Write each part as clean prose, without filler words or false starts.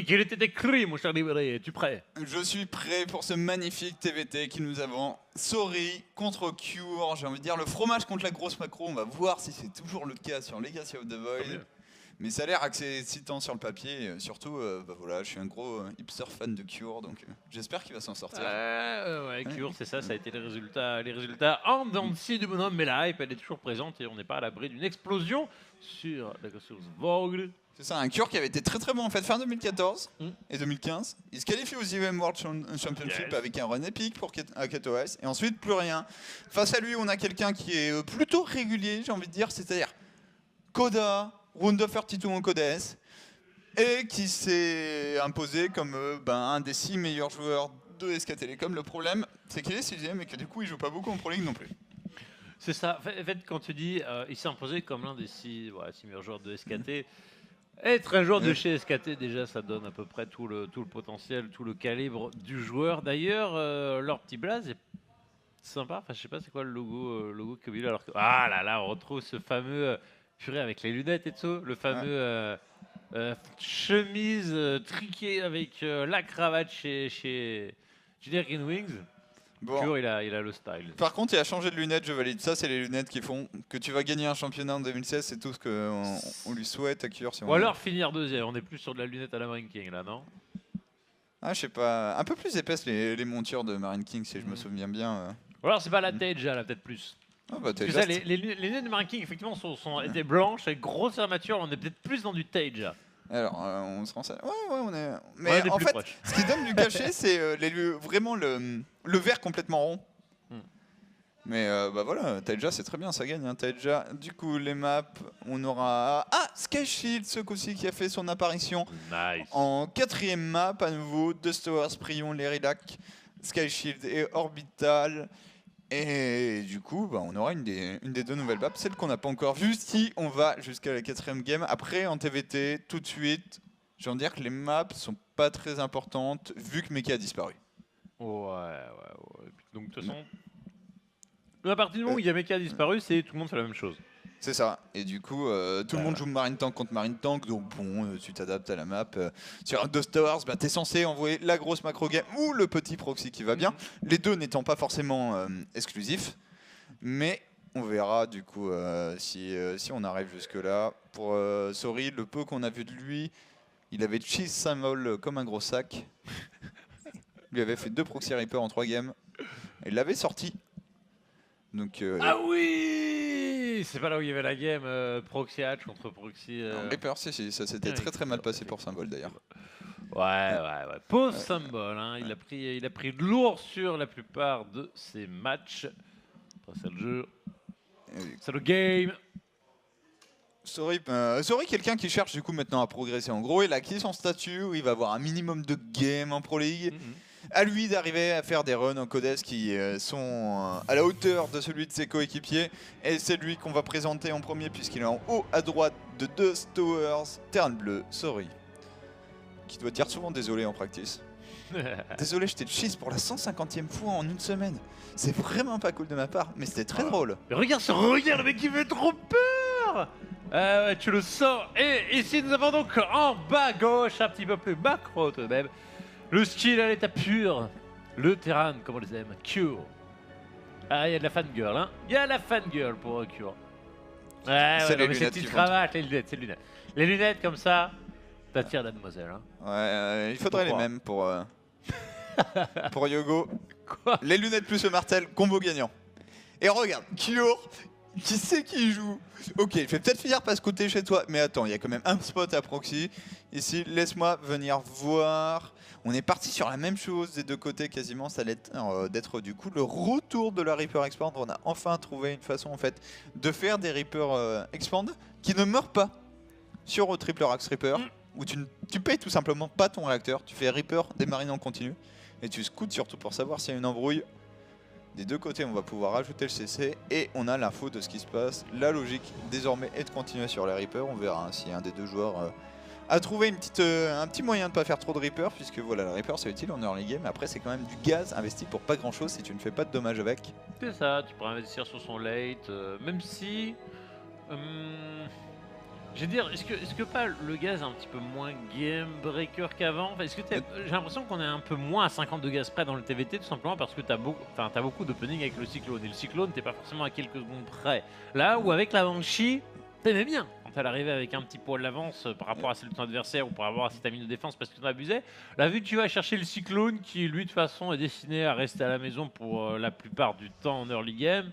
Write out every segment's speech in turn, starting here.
dit qu'il était écrit, mon cher Libéré. Es-tu prêt? Je suis prêt pour ce magnifique TVT que nous avons. Sorry contre Cure, j'ai envie de dire le fromage contre la grosse macro. On va voir si c'est toujours le cas sur Legacy of the Void. Mais ça a l'air assez excitant sur le papier. Surtout, bah voilà, je suis un gros hipster fan de Cure, donc j'espère qu'il va s'en sortir. Ouais, Cure, c'est ça a été les résultats en dents de scie du bonhomme, mais la hype, elle est toujours présente et on n'est pas à l'abri d'une explosion sur la ressource Vogue. C'est ça, un Cure qui avait été très très bon en fait fin 2014 et 2015. Il se qualifie aux IEM World Championship avec un run épique pour KTOS et ensuite plus rien. Face à lui, on a quelqu'un qui est plutôt régulier, j'ai envie de dire, c'est-à-dire Koda, Round of 32 en Codes, et qui s'est imposé comme un des 6 meilleurs joueurs de SK Telecom. Le problème, c'est qu'il est 6ème et que du coup, il joue pas beaucoup en Pro League non plus. C'est ça. En fait, quand tu dis il s'est imposé comme l'un des 6 meilleurs joueurs de SKT, être un joueur de chez SKT, déjà, ça donne à peu près tout le potentiel, tout le calibre du joueur. D'ailleurs, leur petit blaze est sympa. Enfin, je sais pas c'est quoi le logo que il a. Alors que... Ah là là, on retrouve ce fameux purée avec les lunettes et tout, le fameux chemise triquée avec la cravate chez Generic Wings. Bon. Cure, il a le style. Par contre, il a changé de lunettes, je valide. Ça, c'est les lunettes qui font que tu vas gagner un championnat en 2016. C'est tout ce qu'on lui souhaite à Cure. Si Ou alors finir deuxième. On est plus sur de la lunette à la Marine King là, non? Ah, je sais pas. Un peu plus épaisses les montures de Marine King, si je me souviens bien. Ou alors c'est pas la Teja là, peut-être plus. Ah bah, Parce que ça, les lunettes de Marine King, effectivement, étaient blanches avec grosse armature. On est peut-être plus dans du Teja. Alors, on se renseigne. Ouais, on est. Mais on est en fait, proche. ce qui donne du cachet, c'est vraiment le vert complètement rond. Mais bah voilà, Taija c'est très bien, ça gagne. Hein, Taija. Du coup, les maps, on aura. Ah, Sky Shield, ce coup-ci, qui a fait son apparition en 4ème map à nouveau. Dust Towers, Prion, Lerilac, Sky Shield et Orbital. Et du coup, bah, on aura une des 2 nouvelles maps, celle qu'on n'a pas encore vue. Si on va jusqu'à la 4ème game, après en TVT, tout de suite, j'ai envie de dire que les maps sont pas très importantes vu que Mecha a disparu. Ouais. Donc de toute façon, à partir du moment où il y a Mecha a disparu, c'est tout le monde fait la même chose. C'est ça. Et du coup, tout le monde joue Marine Tank contre Marine Tank, donc bon, tu t'adaptes à la map. Sur un Dust Towers, bah, t'es censé envoyer la grosse macro game ou le petit proxy qui va bien. Les deux n'étant pas forcément exclusifs. Mais on verra du coup si on arrive jusque là. Pour Sorry, le peu qu'on a vu de lui, il avait cheese symbol comme un gros sac. Il lui avait fait 2 proxy Reaper en 3 games. Et il l'avait sorti. Donc, ah oui, c'est pas là où il y avait la game Proxy Hatch contre Proxy. Reaper, si, ça s'était très mal passé pour Symbol d'ailleurs. Ouais. Pauvre Symbol, hein. Il a pris de lourd sur la plupart de ses matchs. Après, c'est le jeu. C'est le game. Sorry, quelqu'un qui cherche du coup maintenant à progresser. En gros, il a acquis son statut où il va avoir un minimum de game en Pro League. À lui d'arriver à faire des runs en Codes qui sont à la hauteur de celui de ses coéquipiers. Et c'est lui qu'on va présenter en premier puisqu'il est en haut à droite de Dust Towers, Terre Bleu, Sorry. Qui doit dire souvent désolé en practice. Désolé, je t'ai cheese pour la 150e fois en une semaine. C'est vraiment pas cool de ma part, mais c'était très drôle. Mais regarde ce regard, le mec il fait trop peur. Tu le sens. Et ici nous avons donc en bas gauche, un petit peu plus macro tout de même, le skill à l'état pur, le Terran comme on les aime, Cure. Ah, il y a de la fangirl, hein. Il y a la fangirl pour Cure. Ouais, c'est les mais lunettes c'est qui une cravate, les lunettes, c'est les lunettes. Les lunettes comme ça, t'attires la demoiselle, hein. Ouais, il faudrait les mêmes pour Yogo. Quoi? Les lunettes plus le martel, combo gagnant. Et regarde, Cure, qui sait qui joue. Ok, je vais peut-être finir par se côté chez toi, mais attends, il y a quand même un spot à proxy. Ici, laisse-moi venir voir. On est parti sur la même chose des deux côtés quasiment, ça allait d'être du coup le retour de la Reaper Expand. On a enfin trouvé une façon en fait de faire des Reaper Expand qui ne meurent pas sur Triple Axe Reaper, où tu payes tout simplement pas ton réacteur, tu fais Reaper, des marines en continu, et tu scoutes surtout pour savoir s'il y a une embrouille. Des deux côtés, on va pouvoir ajouter le CC et on a l'info de ce qui se passe. La logique désormais est de continuer sur les Reapers. On verra hein, si un des deux joueurs a trouvé un petit moyen de ne pas faire trop de Reaper, puisque voilà, le Reaper c'est utile en early game. Après, c'est quand même du gaz investi pour pas grand chose si tu ne fais pas de dommages avec. C'est ça, tu pourrais investir sur son late, même si. Je veux dire, est-ce que pas le gaz est un petit peu moins game breaker qu'avant? Enfin, j'ai l'impression qu'on est un peu moins à 50 de gaz près dans le TVT, tout simplement parce que t'as beaucoup d'opening avec le cyclone. Et le cyclone, t'es pas forcément à quelques secondes près. Là où avec la Banshee, t'aimais bien. Quand elle arrivait avec un petit poil d'avance par rapport à celle de ton adversaire ou par rapport à sa mine de défense parce que tu en abusais. Là, vu que tu vas chercher le cyclone qui, lui, de toute façon, est destiné à rester à la maison pour la plupart du temps en early game,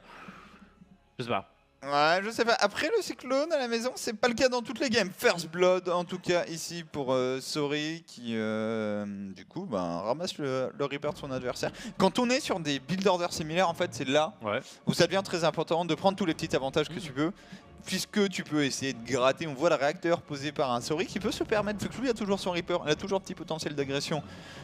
je sais pas. Ouais, je sais pas. Après, le cyclone à la maison, c'est pas le cas dans toutes les games. First Blood, en tout cas, ici pour Sori, qui du coup ramasse le Reaper de son adversaire. Quand on est sur des build orders similaires, en fait, c'est là où ça devient très important de prendre tous les petits avantages que tu peux. Puisque tu peux essayer de gratter, on voit le réacteur posé par un Sori qui peut se permettre, vu que lui a toujours son Reaper, il a toujours un petit potentiel d'agression.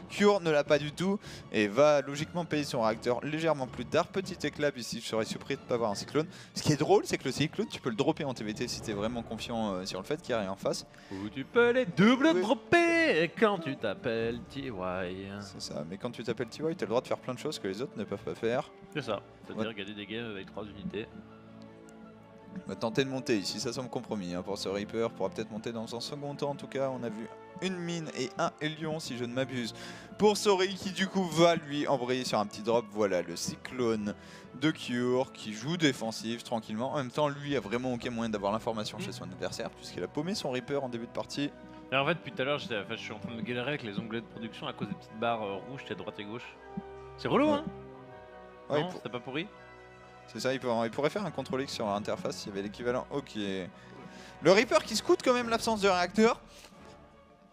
Cure ne l'a pas du tout et va logiquement payer son réacteur légèrement plus tard. Petit éclab ici, je serais surpris de ne pas avoir un cyclone. Ce qui est drôle, c'est que le cyclone, tu peux le dropper en TVT si tu es vraiment confiant sur le fait qu'il n'y a rien en face. Ou tu peux les double dropper quand tu t'appelles TY. C'est ça, mais quand tu t'appelles TY, tu as le droit de faire plein de choses que les autres ne peuvent pas faire. C'est ça, c'est-à-dire gagner des games avec 3 unités. On va tenter de monter ici, ça semble compromis pour ce Reaper, pourra peut-être monter dans un second temps. En tout cas, on a vu une mine et un Hélion si je ne m'abuse. Pour Sori qui du coup va lui embrayer sur un petit drop. Voilà le cyclone de Cure qui joue défensif tranquillement. En même temps, lui a vraiment aucun moyen d'avoir l'information chez son adversaire puisqu'il a paumé son Reaper en début de partie. Et en fait, depuis tout à l'heure, je suis en train de me galérer avec les onglets de production à cause des petites barres rouges qui à droite et gauche. C'est relou, hein? Ouais, non, c'était pas pourri? C'est ça, il pourrait faire un contrôle X sur l'interface s'il y avait l'équivalent. Ok. Le Reaper qui scoute quand même l'absence de réacteur.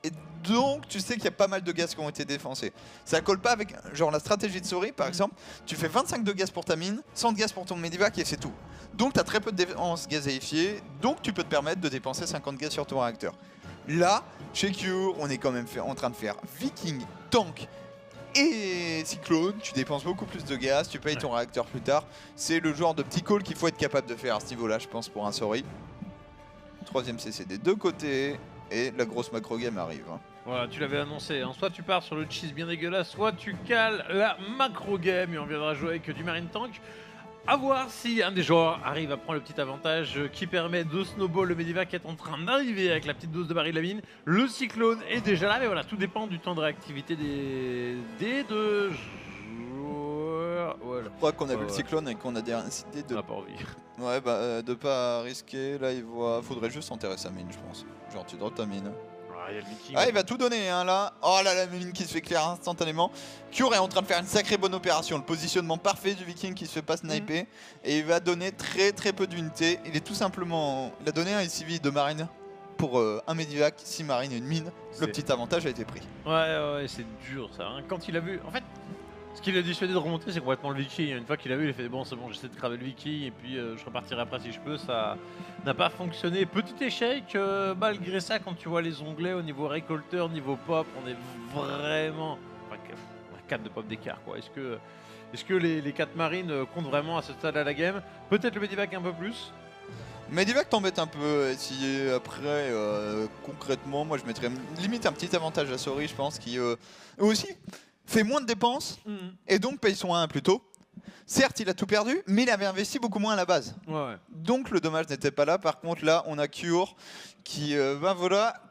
Et donc, tu sais qu'il y a pas mal de gaz qui ont été défoncés. Ça colle pas avec genre la stratégie de Sori, par exemple. Tu fais 25 de gaz pour ta mine, 100 de gaz pour ton Medivac et c'est tout. Donc, tu as très peu de défense gazéifiée. Donc, tu peux te permettre de dépenser 50 gaz sur ton réacteur. Là, chez Cure, on est quand même en train de faire Viking, tank et cyclone, tu dépenses beaucoup plus de gaz, tu payes ton réacteur plus tard. C'est le genre de petit call qu'il faut être capable de faire à ce niveau-là, je pense, pour un Sori. Troisième CC des deux côtés, et la grosse macro game arrive. Voilà, tu l'avais annoncé, hein. Soit tu pars sur le cheese bien dégueulasse, soit tu cales la macro game et on viendra jouer avec du Marine Tank. A voir si un des joueurs arrive à prendre le petit avantage qui permet de snowball le Medivac qui est en train d'arriver avec la petite dose de baril de la mine. Le cyclone est déjà là, mais voilà, tout dépend du temps de réactivité des deux joueurs. Voilà. Je crois qu'on a vu le cyclone et qu'on a décidé de... On n'a pas envie. Ouais, de pas risquer. Là, faudrait juste enterrer sa mine, je pense. Genre, tu drops ta mine. Il va tout donner là. Oh là, la mine qui se fait clair instantanément. Cure est en train de faire une sacrée bonne opération. Le positionnement parfait du Viking qui se fait pas sniper. Et il va donner très peu d'unités. Il est tout simplement... Il a donné un SCV de marine pour un Medivac, 6 marines et une mine. Le petit avantage a été pris. Ouais, c'est dur ça. Hein. Quand il a vu... En fait, ce qu'il a dissuadé de remonter, c'est complètement le Viking. Une fois qu'il a vu, il a fait bon, c'est bon, j'essaie de craver le Viking et puis je repartirai après si je peux. Ça n'a pas fonctionné. Petit échec, malgré ça, quand tu vois les onglets au niveau récolteur, niveau pop, on est vraiment à 4 de pop d'écart. Est-ce que les 4 marines comptent vraiment à ce stade à la game? Peut-être le Medivac un peu plus. Medivac t'embête un peu, si après, concrètement, moi je mettrais limite un petit avantage à Sori, je pense, qui aussi fait moins de dépenses et donc paye son 1 plus tôt. Certes, il a tout perdu, mais il avait investi beaucoup moins à la base. Ouais. Donc le dommage n'était pas là. Par contre, là, on a Cure qui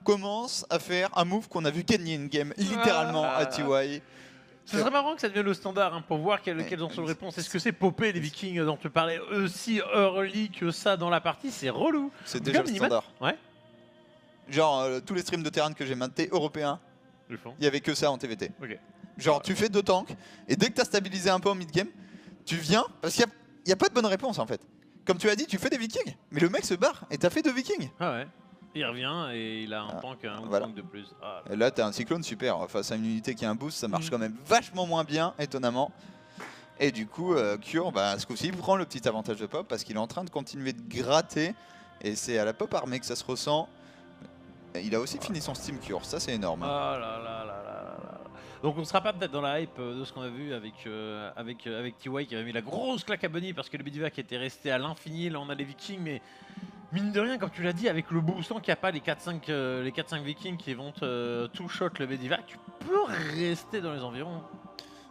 commence à faire un move qu'on a vu gagner une game littéralement à TY. Ce serait marrant que ça devienne le standard pour voir quelles en sont les réponses. Est-ce que c'est popper les Vikings dont tu parlais aussi early que ça dans la partie? C'est relou. C'est déjà le standard. Ouais. Genre, tous les streams de terrain que j'ai maintenus européens, il n'y avait que ça en TVT. Ok. Genre, tu fais 2 tanks, et dès que tu as stabilisé un peu en mid-game, tu viens, parce qu'il n'y a pas de bonne réponse en fait. Comme tu as dit, tu fais des Vikings, mais le mec se barre, et t'as fait 2 Vikings. Ah ouais. Il revient et il a un tank de plus. Ah, et là, t'as un cyclone super. Face à une unité qui a un boost, ça marche quand même vachement moins bien, étonnamment. Et du coup, Cure, ce coup-ci, il prend le petit avantage de pop parce qu'il est en train de continuer de gratter. Et c'est à la pop armée que ça se ressent. Il a aussi fini son Steam Cure, ça c'est énorme. Ah là là là là là. Donc on sera pas peut-être dans la hype de ce qu'on a vu avec TY qui avait mis la grosse claque à Bunny parce que le Medivac était resté à l'infini. Là on a les Vikings, mais mine de rien, comme tu l'as dit, avec le boostant qu'il n'y a pas les 4-5 Vikings qui vont tout shot le Medivac, tu peux rester dans les environs.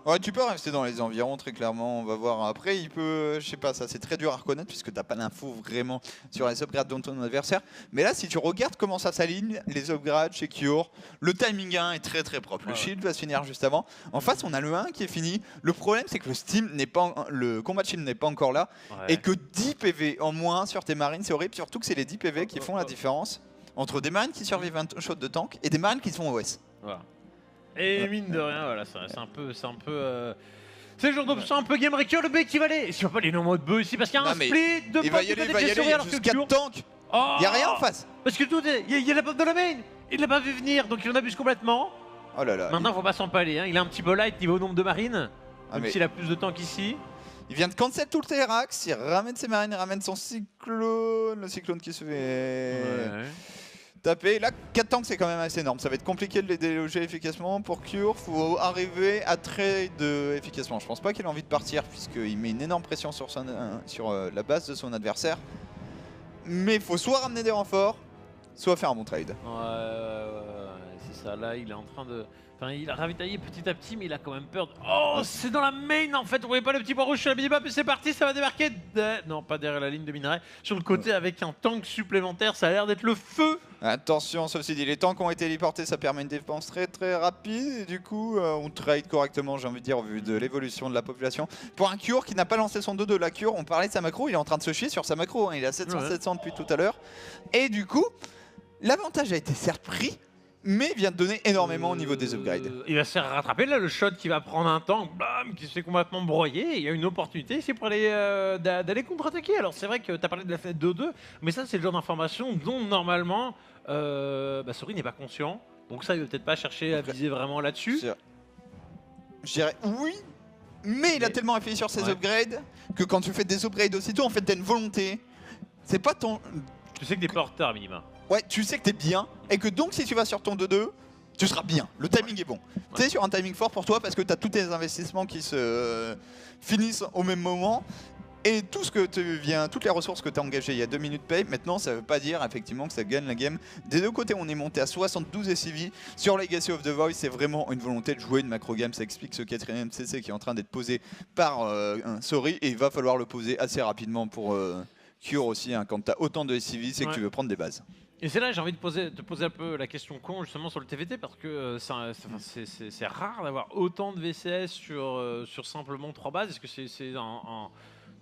Ouais, tu peux rester dans les environs, très clairement, on va voir. Après, il peut, je sais pas, ça c'est très dur à reconnaître puisque t'as pas l'info vraiment sur les upgrades de ton adversaire. Mais là, si tu regardes comment ça s'aligne, les upgrades chez Cure, le timing 1 est très très propre. Le shield va se finir juste avant. En face, on a le 1 qui est fini. Le problème, c'est que le Steam n'est pas, le combat shield n'est pas encore là. Et que 10 PV en moins sur tes marines, c'est horrible. Surtout que c'est les 10 PV qui font la différence entre des marines qui survivent un shot de tank et des marines qui sont OS. Voilà. Et mine de rien, voilà, c'est un peu. C'est le genre d'option un peu game wrecker, le B qui va aller. Et si on va pas aller en mode bœuf ici, parce qu'il y a un split de il va y aller jusqu'à tank. Il y a rien en face. Parce que tout est. Il y a la pop de la main. Il l'a pas vu venir, donc il en abuse complètement. Oh là là. Maintenant, faut pas s'empaler. Hein. Il a un petit peu light niveau nombre de marines. Même s'il a plus de tank ici. Il vient de cancel tout le Terax, il ramène ses marines, il ramène son cyclone. Le cyclone qui se fait taper. Là, 4 tanks, c'est quand même assez énorme. Ça va être compliqué de les déloger efficacement. Pour Cure, faut arriver à trade efficacement. Je pense pas qu'il a envie de partir, puisqu'il met une énorme pression sur la base de son adversaire. Mais il faut soit ramener des renforts, soit faire un bon trade. C'est ça. Là, il est en train de. Enfin, il a ravitaillé petit à petit, mais il a quand même peur. Oh, c'est dans la main en fait. Vous voyez pas le petit point rouge sur la minimap, mais c'est parti, ça va débarquer. Non, pas derrière la ligne de minerai. Sur le côté avec un tank supplémentaire, ça a l'air d'être le feu. Attention, ceci dit, les tanks ont été téléportés, ça permet une défense très très rapide. Et du coup, on trade correctement, j'ai envie de dire, au vu de l'évolution de la population. Pour un Cure qui n'a pas lancé son 2-2, la Cure, on parlait de sa macro, il est en train de se chier sur sa macro. Hein, il est à 700-700 depuis tout à l'heure. Et du coup, l'avantage a été certes pris, mais il vient de donner énormément au niveau des upgrades. Il va se faire rattraper là, le shot qui va prendre un temps, bam, qui se fait complètement broyer. Il y a une opportunité ici pour aller d'aller contre-attaquer. Alors c'est vrai que tu as parlé de la fenêtre 2-2, mais ça c'est le genre d'information dont normalement Sori n'est pas conscient. Donc ça il va peut-être pas chercher à viser vraiment là-dessus. Je dirais oui, mais il a tellement appuyé sur ses upgrades que quand tu fais des upgrades aussitôt, en fait t'as une volonté. C'est pas ton... Tu sais que t'es pas en retard minima. Ouais, tu sais que t'es bien, et que donc si tu vas sur ton 2-2, tu seras bien. Le timing est bon. Tu es sur un timing fort pour toi parce que tu as tous tes investissements qui se finissent au même moment. Et tout ce que tu viens, toutes les ressources que tu as engagées il y a 2 minutes paye, maintenant ça veut pas dire effectivement que ça gagne la game. Des deux côtés on est monté à 72 SCV. Sur Legacy of the Void c'est vraiment une volonté de jouer une macro game. Ça explique ce 4ème CC qui est en train d'être posé par Sori. Et il va falloir le poser assez rapidement pour Cure aussi. Hein. Quand tu as autant de SCV c'est que tu veux prendre des bases. Et c'est là que j'ai envie de te poser un peu la question con justement sur le TVT parce que c'est rare d'avoir autant de VCS sur simplement 3 bases. Est-ce que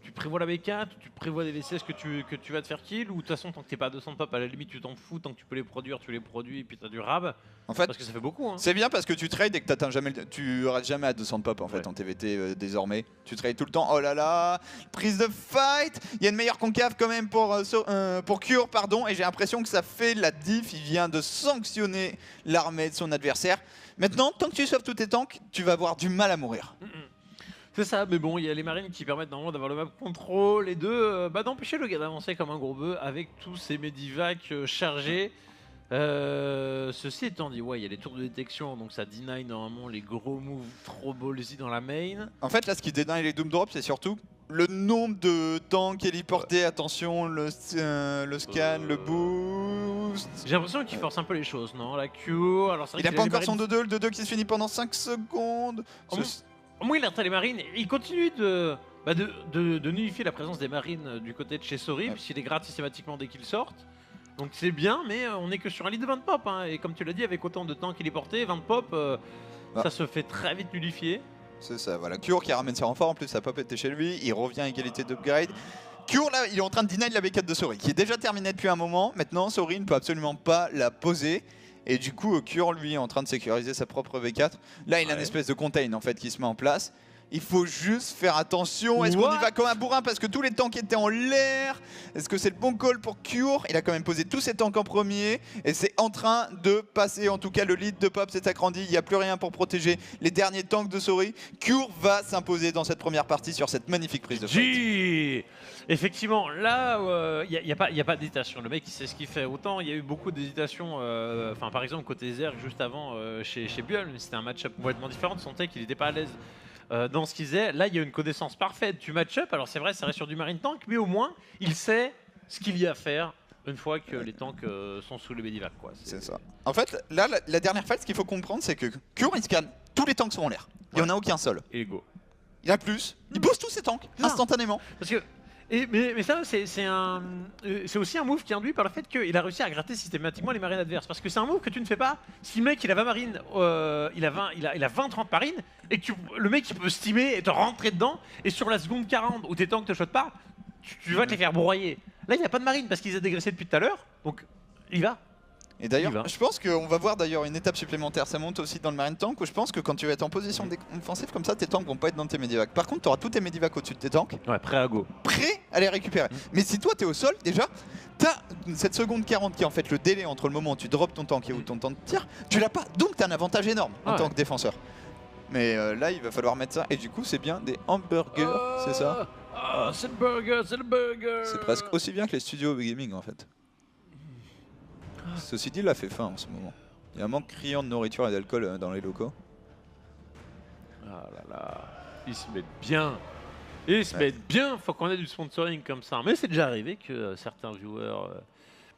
tu prévois la B4, tu prévois des VCS que tu vas te faire kill ou de toute façon tant que t'es pas à 200 pop à la limite tu t'en fous, tant que tu peux les produire tu les produis et puis t'as du rab. En fait, parce que ça fait beaucoup. Hein. C'est bien parce que tu trades et que tu rates jamais à 200 pop en fait en TVT désormais. Tu trades tout le temps. Oh là là, prise de fight. Il y a une meilleure concave quand même pour Cure pardon et j'ai l'impression que ça fait la diff. Il vient de sanctionner l'armée de son adversaire. Maintenant, tant que tu sauves tous tes tanks, tu vas avoir du mal à mourir. C'est ça, mais bon, il y a les marines qui permettent normalement d'avoir le map control et d'empêcher le gars d'avancer comme un gros bœuf avec tous ces medivacs chargés. Ceci étant dit, il y a les tours de détection, donc ça deny normalement les gros moves trop ballsy dans la main. En fait, là, ce qui deny les Doom Drops, c'est surtout le nombre de tanks héliportés. Attention, le scan, le boost. J'ai l'impression qu'il force un peu les choses, non? La Cure. Alors, il n'a pas encore son 2-2, le 2-2 qui se finit pendant 5 secondes. Au moins il a les marines, il continue de nullifier la présence des marines du côté de chez Sori, puisqu'il les gratte systématiquement dès qu'ils sortent. Donc c'est bien, mais on est que sur un lead de 20 pop, hein, et comme tu l'as dit, avec autant de temps qu'il est porté, 20 pop, ça se fait très vite nullifier. C'est ça, voilà, Cure qui ramène ses renforts, en plus sa pop était chez lui, il revient à égalité d'upgrade. Cure là, il est en train de deny la B4 de Sori, qui est déjà terminée depuis un moment, maintenant Sori ne peut absolument pas la poser. Et du coup, Cure, lui, est en train de sécuriser sa propre V4. Là, il a une espèce de contain en fait qui se met en place. Il faut juste faire attention. Est-ce qu'on y va comme un bourrin parce que tous les tanks étaient en l'air? Est-ce que c'est le bon call pour Cure? Il a quand même posé tous ses tanks en premier. Et c'est en train de passer. En tout cas, le lead de Pop s'est agrandi. Il n'y a plus rien pour protéger les derniers tanks de Sori. Cure va s'imposer dans cette première partie sur cette magnifique prise de fight. Effectivement, là, il n'y a pas d'hésitation. Le mec, il sait ce qu'il fait. Autant, il y a eu beaucoup d'hésitations. Par exemple, côté Zerg, juste avant, chez Buell, c'était un match-up complètement différent. On sentait qu'il n'était pas à l'aise dans ce qu'il faisait. Là, il y a une connaissance parfaite du match-up. Alors, c'est vrai, ça reste sur du marine tank, mais au moins, il sait ce qu'il y a à faire une fois que les tanks sont sous le Medivac. C'est ça. En fait, là, la dernière phase, ce qu'il faut comprendre, c'est que Cure, il scanne tous les tanks sont en l'air. Il y en a aucun seul. Et go. Il a plus. Il pose tous ses tanks instantanément. Parce que, mais ça, c'est aussi un move qui est induit par le fait qu'il a réussi à gratter systématiquement les marines adverses. Parce que c'est un move que tu ne fais pas si le mec il a 20 marines, il a 20-30 marines, et que le mec il peut stimer et te rentrer dedans, et sur la seconde 40 où tes tanks te shotent pas, tu vas te les faire broyer. Là il n'y a pas de marine parce qu'ils ont dégraissé depuis tout à l'heure, donc il va. Et d'ailleurs, je pense qu'on va voir d'ailleurs une étape supplémentaire. Ça monte aussi dans le marine tank où je pense que quand tu vas être en position défensive comme ça, tes tanks vont pas être dans tes medivacs. Par contre, tu auras tous tes medivacs au-dessus de tes tanks. Ouais, prêt à go. Prêt à les récupérer. Mais si toi t'es au sol, déjà, t'as cette seconde 40 qui est en fait le délai entre le moment où tu drops ton tank et où ton tank tire. Tu l'as pas, donc t'as un avantage énorme en tant que défenseur. Mais là, il va falloir mettre ça. Et du coup, c'est bien des hamburgers, c'est ça? C'est le burger, c'est le burger. C'est presque aussi bien que les studios gaming en fait. Ceci dit, il a fait faim en ce moment. Il y a un manque criant de nourriture et d'alcool dans les locaux. Ah là là, ils se mettent bien. Ils se mettent bien, faut qu'on ait du sponsoring comme ça. Mais c'est déjà arrivé que certains viewers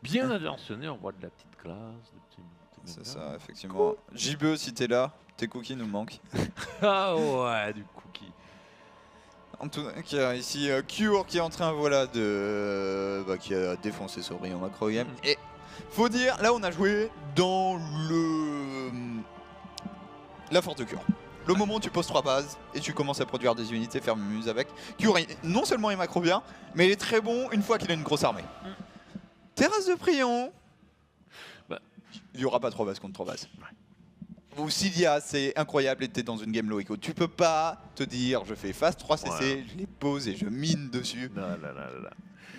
bien intentionnés envoient de la petite classe. C'est ça, effectivement. JB, si t'es là, tes cookies nous manquent. Ah ouais, du cookie. En tout cas, ici, Cure qui est en train, voilà, qui a défoncé son brillant macro game. Et faut dire, là on a joué dans la force de Cure. Le moment où tu poses 3 bases et tu commences à produire des unités, faire muse avec. Cure, non seulement il macro bien, mais il est très bon une fois qu'il a une grosse armée. Terrasse de Prion. Il n'y aura pas 3 bases contre 3 bases. Ou Cilia, c'est incroyable et t'es dans une game low eco. Tu peux pas te dire je fais fast 3 CC, je les pose et je mine dessus.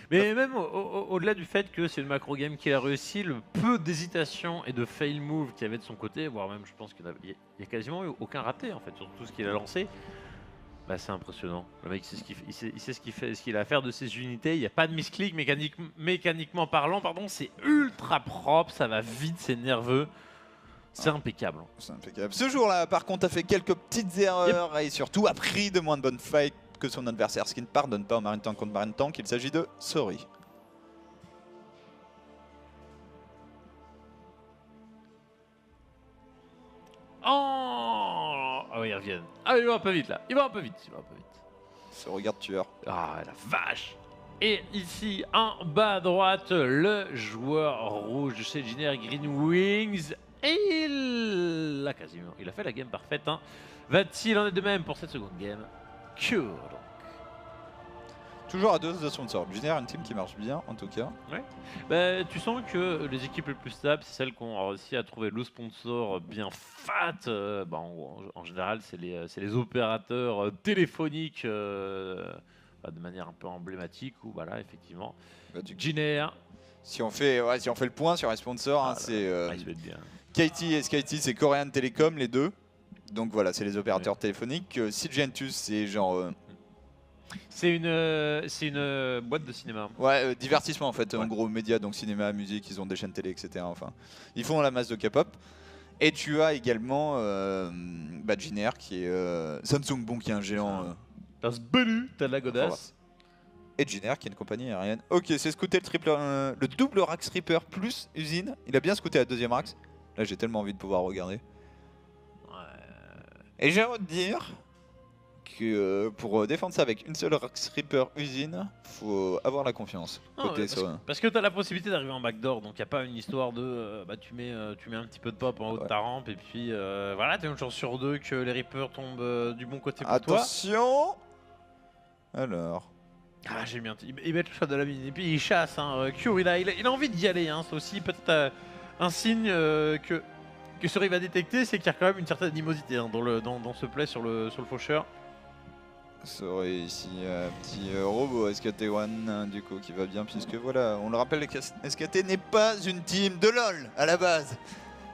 Mais même au-delà du fait que c'est une macro game qui a réussi, le peu d'hésitation et de fail move qu'il y avait de son côté, voire même je pense qu'il y a quasiment eu aucun raté en fait sur tout ce qu'il a lancé. Bah, c'est impressionnant. Le mec sait ce qu'il fait, il sait ce qu'il a à faire de ses unités. Il n'y a pas de misclick mécaniquement parlant, pardon. C'est ultra propre, ça va vite, c'est nerveux. C'est impeccable. C'est impeccable. Ce jour-là, par contre, a fait quelques petites erreurs et surtout a pris de moins de bonnes fights que son adversaire, ce qui ne pardonne pas au Marine Tank contre Marine Tank. Il s'agit de Sorry. Oh, ah oui, ils reviennent. Ah, il va un peu vite là. Il va un peu vite. Ce regard tueur. Ah, la vache. Et ici, en bas à droite, le joueur rouge de chez Giner Green Wings. Et il a quasiment, il a fait la game parfaite. Hein. Va-t-il en être de même pour cette seconde game? Cure donc. Toujours à 2 de sponsor. Giner, une team qui marche bien en tout cas. Ouais. Bah, tu sens que les équipes les plus stables, c'est celles qui ont réussi à trouver le sponsor bien fat. En général, c'est les opérateurs téléphoniques de manière un peu emblématique. Où voilà, effectivement, Giner. Si on fait le point sur les sponsors, c'est KT et SKT, c'est Korean Telecom les deux. Donc voilà, c'est les opérateurs téléphoniques. Silgentus, c'est genre. C'est une boîte de cinéma. Ouais, divertissement en fait, en gros, médias, donc cinéma, musique, ils ont des chaînes télé, etc. Enfin, ils font la masse de K-pop. Et tu as également Giner qui est Samsung, bon, qui est un géant. T'as Sbelu, t'as de la godasse. Et Giner qui est une compagnie aérienne. Ok, c'est scouté le double Rax Reaper plus usine. Il a bien scouté la deuxième Rax. Là, j'ai tellement envie de pouvoir regarder. Et j'ai envie de dire que pour défendre ça avec une seule Rax Reaper usine, faut avoir la confiance. Parce que tu as la possibilité d'arriver en backdoor, donc il n'y a pas une histoire de tu mets un petit peu de pop en haut de ta rampe et puis voilà, tu as une chance sur 2 que les Reapers tombent du bon côté pour toi. Attention. Alors. Ah, j'ai mis il met le shot de la mine et puis il chasse. Hein. Cure, il a envie d'y aller. Hein. C'est aussi peut-être un signe que Sorry va détecter, c'est qu'il y a quand même une certaine animosité dans ce play sur le faucheur. Sorry, ici un petit robot SKT1 du coup qui va bien puisque voilà, on le rappelle, SKT n'est pas une team de LoL à la base.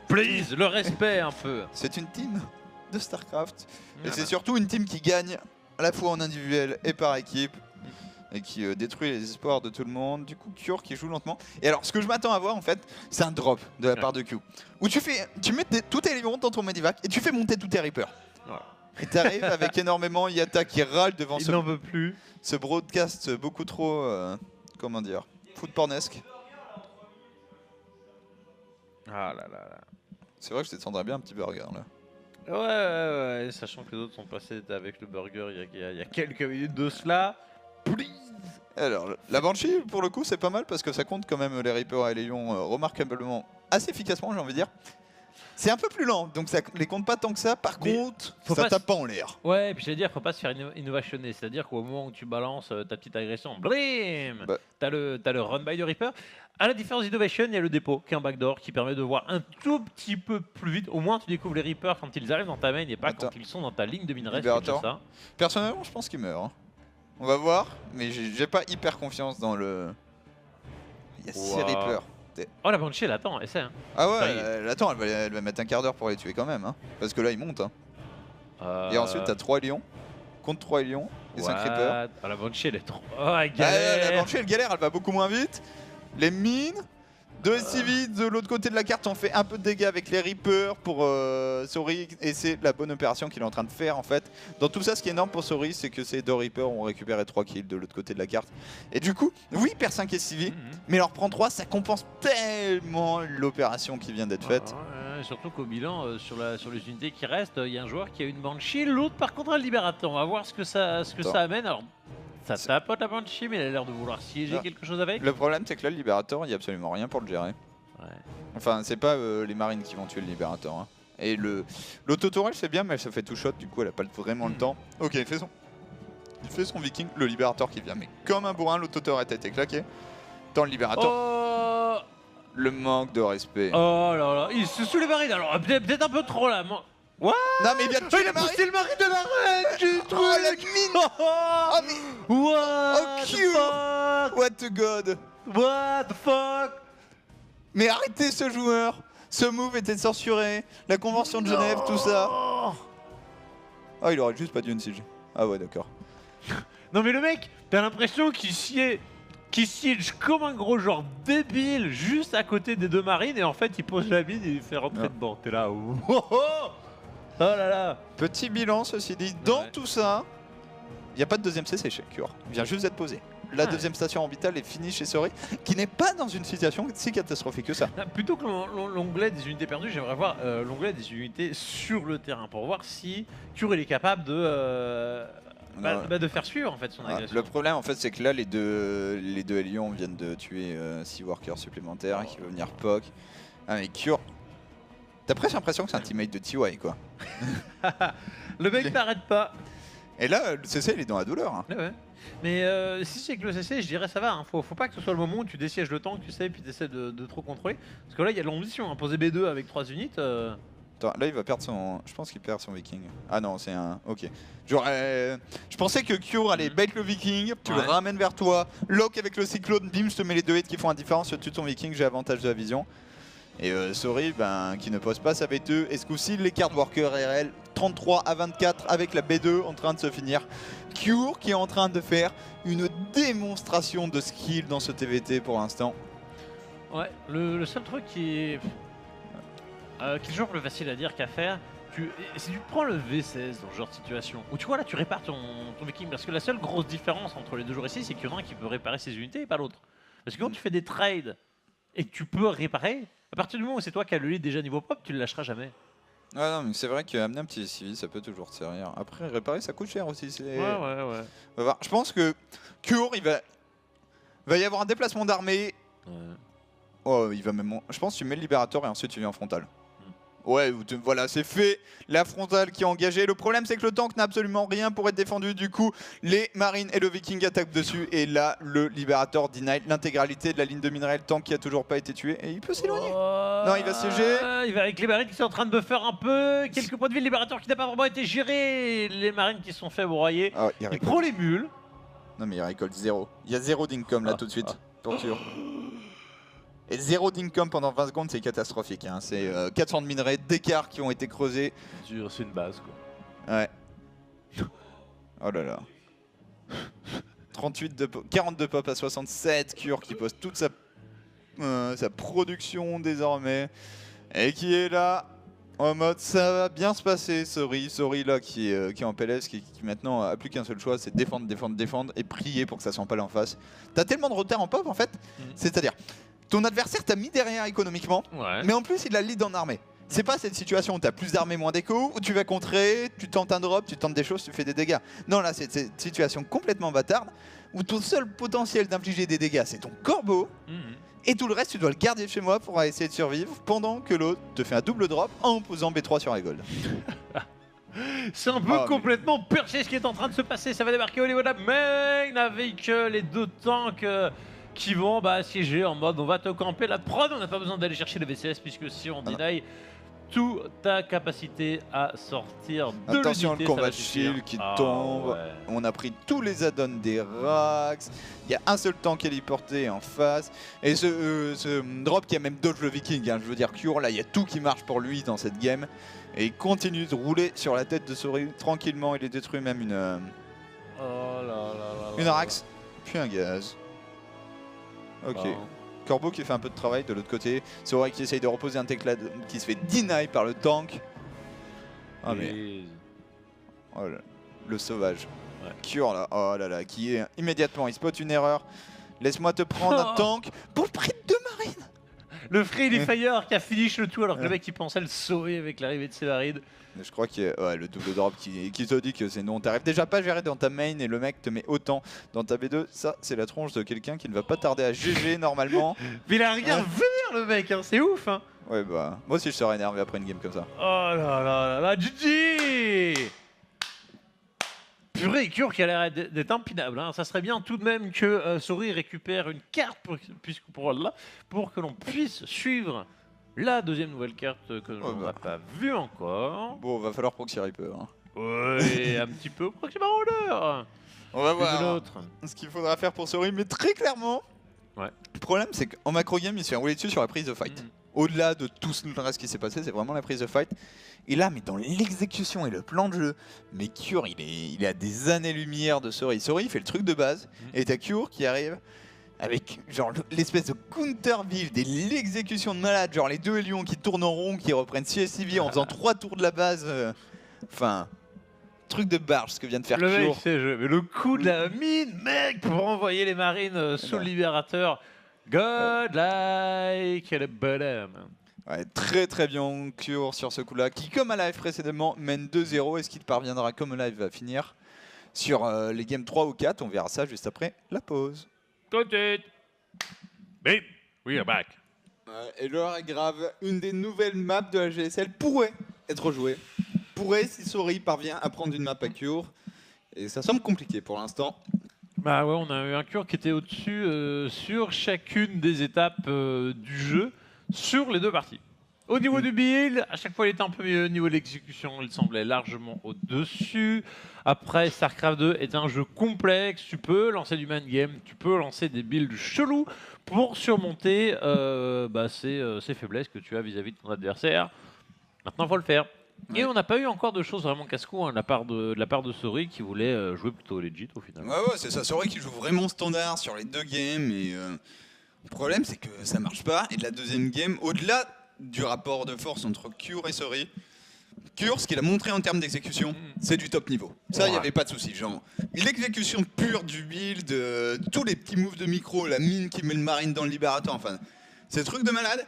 Please, le respect un peu. C'est une team de StarCraft et c'est surtout une team qui gagne à la fois en individuel et par équipe. Et qui détruit les espoirs de tout le monde. Du coup, Cure qui joue lentement. Et alors, ce que je m'attends à voir, en fait, c'est un drop de la part de Q. Où tu mets tous tes éléments dans ton Medivac et tu fais monter tous tes Reapers. Voilà. Et t'arrives avec énormément Yata qui râle devant Il n'en veut plus. Ce broadcast beaucoup trop, comment dire, foot pornesque. Ah là là là. C'est vrai que je descendrais bien un petit burger là. Ouais, sachant que les autres sont passés avec le burger il y a quelques minutes de cela. Please. Alors, la Banshee, pour le coup, c'est pas mal parce que ça compte quand même les Reapers et les Lions remarquablement, assez efficacement, j'ai envie de dire. C'est un peu plus lent, donc ça les compte pas tant que ça. Par Mais contre, faut ça pas tape pas en l'air. Ouais, et puis j'allais dire, faut pas se faire innovationner. C'est-à-dire qu'au moment où tu balances ta petite agression, blim, Bah. t'as le run by the Reaper. À la différence d'Innovation, il y a le dépôt qui est un backdoor qui permet de voir un tout petit peu plus vite. Au moins, tu découvres les Reapers quand ils arrivent dans ta main et pas Attends. quand ils sont dans ta ligne de minerai. Liberator. Ça. Personnellement, je pense qu'il meurt. Hein. On va voir, mais j'ai pas hyper confiance dans le. Il y a 6 Ouah. Reapers. Oh, la Banshee, elle attend, essaie. Hein. Ah ouais, Enfin, attends, elle va mettre un quart d'heure pour les tuer quand même. Hein. Parce que là, ils montent. Hein. Et ensuite, t'as 3 lions. Contre 3 lions et 5 Reapers. Ah, la Banshee, elle est trop. Oh, elle Ah, galère. la Banshee, elle galère, elle va beaucoup moins vite. Les mines. 2 SCV de l'autre côté de la carte ont fait un peu de dégâts avec les Reapers pour Sori, et c'est la bonne opération qu'il est en train de faire en fait. Dans tout ça, ce qui est énorme pour Sori, c'est que ces 2 Reapers ont récupéré 3 kills de l'autre côté de la carte. Et du coup, oui, il perd 5 SCV, mais leur prend 3, ça compense tellement l'opération qui vient d'être faite. Ouais, surtout qu'au bilan, sur les unités qui restent, il y a un joueur qui a une Banshee, l'autre par contre un Libérateur. On va voir ce que ça amène. Alors, ça tapote la Banshee, mais elle a l'air de vouloir siéger Ah. quelque chose avec. Le problème, c'est que là, le Libérateur, il n'y a absolument rien pour le gérer. Ouais. Enfin, c'est pas les marines qui vont tuer le Libérateur. Hein. Et l'autotourelle, c'est bien, mais elle se fait tout shot, du coup, elle a pas vraiment le temps. Ok, il fait son Viking, le Libérateur qui vient, mais comme un bourrin, l'autotourelle a été claqué. Dans le Libérateur, Oh, le manque de respect. oh là là, il se sous les marines. Alors, peut-être un peu trop là. What? Non, mais il vient de tuer Il a les marines. poussé le mari de la reine du truc. Oh, la mine. Oh, mais What Oh, the cute. fuck? what the god. What the fuck? Mais arrêtez ce joueur. Ce move était censuré. La convention de Genève, tout ça. Oh, il aurait juste pas dû une siege. Ah ouais, d'accord. Non mais le mec, t'as l'impression qu'il siège comme un gros genre débile juste à côté des 2 marines et en fait il pose la mine et il fait rentrer Non. dedans. T'es là, oh, oh, oh là là. Petit bilan, ceci dit. Dans Ouais. tout ça, il n'y a pas de deuxième CC chez Cure. Il vient juste d'être posé. La Ouais. deuxième station orbitale est finie chez Sori, qui n'est pas dans une situation si catastrophique que ça. Ah, plutôt que l'onglet des unités perdues, j'aimerais voir l'onglet des unités sur le terrain pour voir si Cure il est capable de faire suivre en fait son Ah, agression. le problème en fait c'est que là les deux Lions viennent de tuer 6 workers supplémentaires qui vont venir POC. Ah mais Cure, t'as presque l'impression que c'est un teammate de TY quoi. Le mec n'arrête pas. Et là le CC il est dans la douleur. Hein. Ouais. Mais si c'est que le CC, je dirais ça va. Hein. Faut pas que ce soit le moment où tu désièges le tank, tu sais, et puis tu essaies de trop contrôler. Parce que là, il y a de l'ambition. Hein. Poser B2 avec 3 unités. Attends, là il va perdre son... Je pense qu'il perd son Viking. Ah non c'est un... Ok. Je pensais que Cure allait bait le Viking, tu le Ouais. ramènes vers toi, lock avec le cyclone, bim je te mets les 2 hits qui font la différence, tu tues ton Viking, j'ai avantage de la vision. Et Sori qui ne pose pas sa B2, et ce coup-ci les cartes worker RL 33 à 24 avec la B2 en train de se finir. Cure qui est en train de faire une démonstration de skill dans ce TVT pour l'instant. Ouais, le seul truc qui est toujours plus facile à dire qu'à faire, si tu prends le V16 dans ce genre de situation, où tu vois là tu répares ton Viking, parce que la seule grosse différence entre les 2 joueurs ici, c'est qu'il y en a un qui peut réparer ses unités et pas l'autre. Parce que quand tu fais des trades et que tu peux réparer, à partir du moment où c'est toi qui as le lead déjà niveau pop, tu le lâcheras jamais. Ouais non mais c'est vrai qu'amener un petit civil ça peut toujours te servir. Après réparer ça coûte cher aussi. Ouais. On va voir. Je pense que Cure il va y avoir un déplacement d'armée. Oh, il va même. Je pense que tu mets le Libérateur et ensuite tu viens en frontal. Ouais, voilà, c'est fait. La frontale qui est engagée. Le problème, c'est que le tank n'a absolument rien pour être défendu. Du coup, les marines et le Viking attaquent dessus. Et là, le Libérateur deny l'intégralité de la ligne de minerai. Le tank qui a toujours pas été tué. Et il peut s'éloigner. Non, il va siéger. Il va avec les marines qui sont en train de buffer un peu. Quelques points de vie, le Libérateur qui n'a pas vraiment été géré. Les marines qui se sont fait broyer. Ah, il Il récolte. prend les mules. Non, mais il récolte 0. Il y a 0 d'income là tout de suite. Pour sûr. Et 0 d'income pendant 20 secondes, c'est catastrophique. Hein. C'est 400 de minerais d'écart qui ont été creusés. C'est une base quoi. Ouais. Oh là là. 42 pop à 67. Cure qui pose toute sa production désormais. Et qui est là en mode ça va bien se passer. Sori là qui est en PLS, qui maintenant a plus qu'un seul choix, c'est défendre et prier pour que ça s'empale en face. T'as tellement de retard en pop en fait. C'est-à-dire, ton adversaire t'a mis derrière économiquement, Ouais. mais en plus il a le lead en armée. C'est pas cette situation où tu as plus d'armées, moins d'écho, où tu vas contrer, tu tentes un drop, tu tentes des choses, tu fais des dégâts. Non, là, c'est cette situation complètement bâtarde où ton seul potentiel d'infliger des dégâts, c'est ton corbeau. Et tout le reste, tu dois le garder chez moi pour essayer de survivre pendant que l'autre te fait un double drop en posant B3 sur la gold. C'est un peu complètement perché ce qui est en train de se passer. Ça va débarquer au niveau de la main avec les 2 tanks qui vont assiéger en mode on va te camper la prod. On n'a pas besoin d'aller chercher le VCS puisque si on deny toute ta capacité à sortir de attention, l'unité, le combat shield qui tombe. Ouais. On a pris tous les add-ons des Rax. Il y a un seul tank héliporté en face. Et ce drop qui a même dodge le viking. Hein. Je veux dire, Cure, là, il y a tout qui marche pour lui dans cette game. Et il continue de rouler sur la tête de Sori tranquillement. Il est détruit même une Rax, puis un gaz. Ok. Corbeau qui fait un peu de travail de l'autre côté. Sori qui essaye de reposer un teclade qui se fait deny par le tank. Ah mais... Oh là, le sauvage. Ouais. Cure là, oh là là, qui est immédiatement, il spot une erreur. Laisse-moi te prendre un tank pour le prix de 2 marines. Le Friendly Fire qui a finish le tout alors que le mec il pensait le sauver avec l'arrivée de ses marines. Je crois que le double drop qui te dit que c'est non. T'arrives déjà pas à gérer dans ta main et le mec te met autant dans ta B2. Ça, c'est la tronche de quelqu'un qui ne va pas tarder à GG normalement. Mais il a rien venir le mec, hein, c'est ouf. Hein. Ouais, bah, moi aussi je serais énervé après une game comme ça. Oh là là là là, GG! Purée, Cure qui a l'air d'être impinable. Hein. Ça serait bien tout de même que Sori récupère une carte pour que l'on puisse suivre la deuxième nouvelle carte que l'on n'a pas vue encore. Bon, va falloir proxy Reaper. Hein. Ouais, un petit peu Proxima Roller. On va voir ce qu'il faudra faire pour Sori, mais très clairement, le problème c'est qu'en macro game, il se fait rouler dessus sur la prise de fight. Au-delà de tout le reste qui s'est passé, c'est vraiment la prise de fight. Et là, mais dans l'exécution et le plan de jeu, mais Cure, il est à des années-lumière de Sori. Sori, il fait le truc de base, et t'as Cure qui arrive avec genre l'espèce de counter build et l'exécution de malade, genre les 2 lions qui tournent en rond, qui reprennent CSCV en faisant 3 tours de la base. Enfin, truc de barge ce que vient de faire Cure. Le mec sait jouer, mais le coup de la mine, mec, pour envoyer les marines sous le libérateur. Godlike le bottom. Ouais, très très bien Cure sur ce coup-là, qui comme à live précédemment mène 2-0. Est-ce qu'il parviendra comme live va finir sur les games 3 ou 4? On verra ça juste après la pause. Tout de suite. Bim, we are back. Et l'heure est grave, une des nouvelles maps de la GSL pourrait être jouée. Pourrait si Sori parvient à prendre une map à Cure. Et ça semble compliqué pour l'instant. Bah ouais, on a eu un Cure qui était au-dessus sur chacune des étapes du jeu, sur les 2 parties. Au niveau du build, à chaque fois il était un peu mieux. Au niveau de l'exécution, il semblait largement au-dessus. Après, StarCraft 2 est un jeu complexe. Tu peux lancer du man game, tu peux lancer des builds chelous pour surmonter ces faiblesses que tu as vis-à-vis de ton adversaire. Maintenant, il faut le faire. Et on n'a pas eu encore de choses vraiment casse-cou de la part de Sori qui voulait jouer plutôt legit au final. Ouais, c'est ça. Sori qui joue vraiment standard sur les 2 games. Et le problème, c'est que ça marche pas. Et de la deuxième game, au-delà du rapport de force entre Cure et Sori, Cure, ce qu'il a montré en termes d'exécution, c'est du top niveau. Ça, il n'y avait pas de souci. Genre, l'exécution pure du build, tous les petits moves de micro, la mine qui met le marine dans le libérateur, enfin, c'est truc de malade.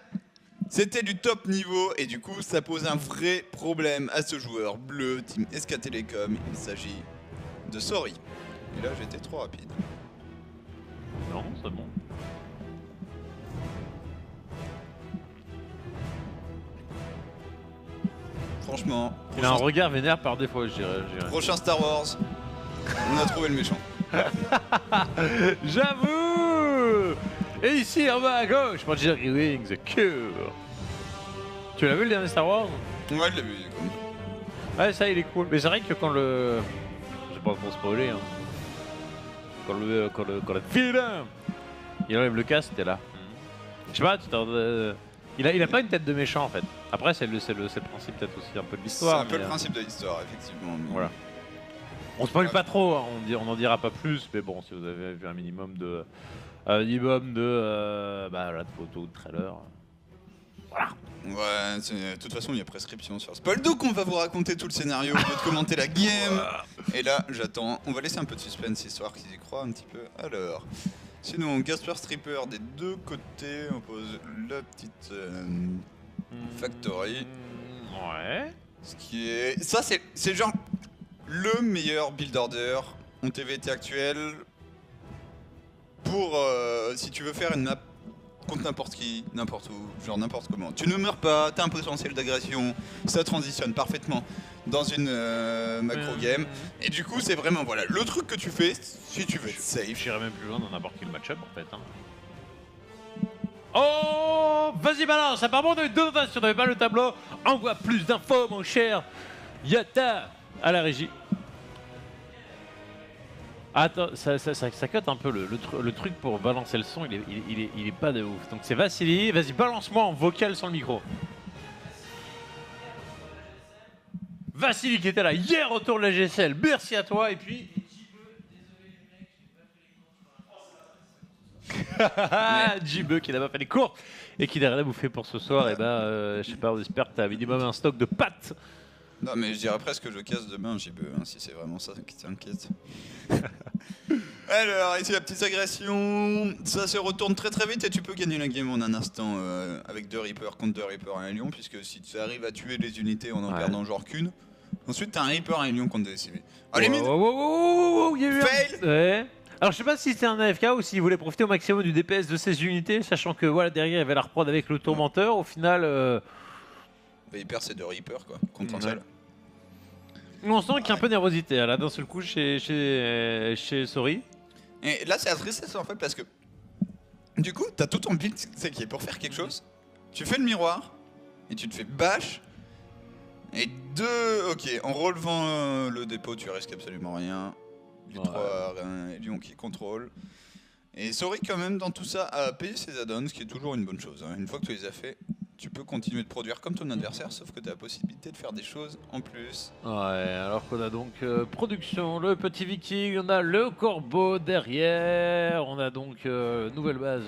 C'était du top niveau et du coup ça pose un vrai problème à ce joueur bleu, Team SK Telecom. Il s'agit de Sori. Et là j'étais trop rapide. Non, c'est bon. Franchement. Il a un regard vénère par défaut, je dirais. Prochain Star Wars, on a trouvé le méchant. J'avoue. Et ici en bas à gauche, Magic Wings, The Cure. Tu l'as vu le dernier Star Wars? Ouais, je l'ai vu. Ouais, ça il est cool. Mais c'est vrai que quand le... Je sais pas trop spoiler. Hein. Quand le vilain, il enlève le casque, t'es là. Je sais pas, il a pas une tête de méchant en fait. Après, c'est le principe peut-être aussi un peu de l'histoire. C'est un peu le principe de l'histoire, effectivement. Mais... Voilà. On spoil pas trop, hein. On n'en dira pas plus, mais bon, si vous avez vu un minimum de photos, de trailers. Voilà. Ouais, de toute façon, il y a prescription sur Spoil. Donc, on va vous raconter tout le scénario, on va commenter la game. Et là, j'attends. On va laisser un peu de suspense, histoire qu'ils y croient un petit peu. Alors, sinon, Gasper Stripper des 2 côtés. On pose la petite factory. Ouais. Ce qui est... Ça, c'est genre le meilleur build order en TVT actuel pour si tu veux faire une map contre n'importe qui, n'importe où, genre n'importe comment. Tu ne meurs pas, t'as un potentiel d'agression, ça transitionne parfaitement dans une macro game. Et du coup, c'est vraiment voilà le truc que tu fais si tu veux être safe. J'irais même plus loin dans n'importe quel match-up en fait. Hein. Oh, vas-y balance, apparemment on a eu 2 notes, si on n'avait pas le tableau, envoie plus d'infos mon cher Yata à la régie. Attends, ça cote un peu le truc pour balancer le son, il est pas de ouf. Donc c'est Vassili, vas-y balance-moi en vocal sur le micro. Vassili qui était là hier autour de la GSL, merci à toi et puis... J-Beu qui n'a pas fait les cours et qui n'a rien à bouffer pour ce soir, et je sais pas, on espère que t'as minimum un stock de pâtes. Non mais je dirais presque que je casse demain J-Beu, hein, si c'est vraiment ça qui t'inquiète. Alors ici la petite agression, ça se retourne très très vite et tu peux gagner la game en un instant avec 2 Reapers contre 2 Reapers à un Lion, puisque si tu arrives à tuer les unités en perdant genre qu'une, ensuite t'as un Reaper à un Lion contre des civils. Allez mine. Il y a eu fail. Ouais. Alors je sais pas si c'était un AFK ou s'il voulait profiter au maximum du DPS de ses unités, sachant que voilà derrière il y avait la reprod avec le tourmenteur, au final... Il perd ses 2 Reapers quoi, contre un seul. On sent qu'il y a un peu de nervosité là d'un seul coup chez Sori. Et là c'est la tristesse en fait parce que du coup t'as tout ton build qui est pour faire quelque chose, tu fais le miroir et tu te fais bash et ok, en relevant le dépôt tu risques absolument rien. Les 3 Lions qui contrôlent. Et Sori quand même dans tout ça a payé ses add-ons, ce qui est toujours une bonne chose. Hein. Une fois que tu les as fait, tu peux continuer de produire comme ton adversaire, sauf que tu as la possibilité de faire des choses en plus. Ouais, alors qu'on a donc production, le petit viking, on a le corbeau derrière, on a donc nouvelle base,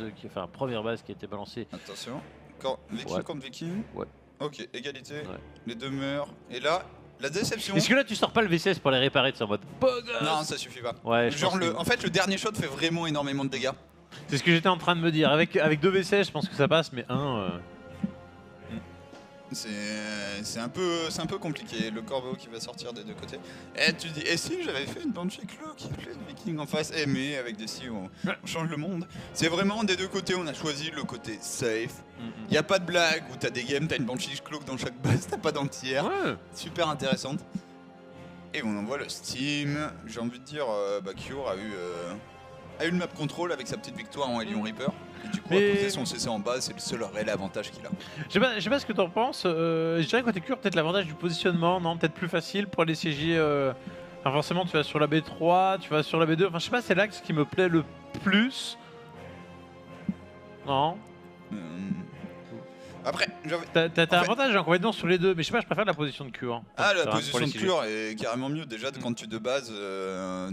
première base qui a été balancée. Attention, viking contre viking. Ouais. Ok, égalité, les 2 meurent. Et là, la déception. Est-ce que là tu sors pas le VCS pour les réparer, en mode non, ça suffit pas. Ouais, genre en fait, le dernier shot fait vraiment énormément de dégâts. C'est ce que j'étais en train de me dire. Avec 2 VCS, je pense que ça passe, mais c'est un peu compliqué, le corbeau qui va sortir des 2 côtés. Et tu dis, et si j'avais fait une Banshee Claw qui appelait le viking en face, mais avec des si on change le monde. C'est vraiment des 2 côtés, on a choisi le côté safe. Y a pas de blague où t'as des games, t'as une Banshee Claw dans chaque base, t'as pas d'anti-air. Super intéressante. Et on envoie le Steam. J'ai envie de dire, Cure a eu le map control avec sa petite victoire en Hellion Reaper. Et du coup, à poser son CC en base, c'est le seul réel avantage qu'il a. Je sais pas ce que t'en penses. Je dirais que côté Cure, peut-être l'avantage du positionnement, non, peut-être plus facile pour aller siéger. Enfin, forcément, tu vas sur la B3, tu vas sur la B2. Enfin, je sais pas, c'est l'axe qui me plaît le plus. Non. Après, t'as avantage en complètement sur les 2, mais je sais pas, je préfère la position de Cure. Hein, la position de Cure est carrément mieux. Déjà, quand tu de base,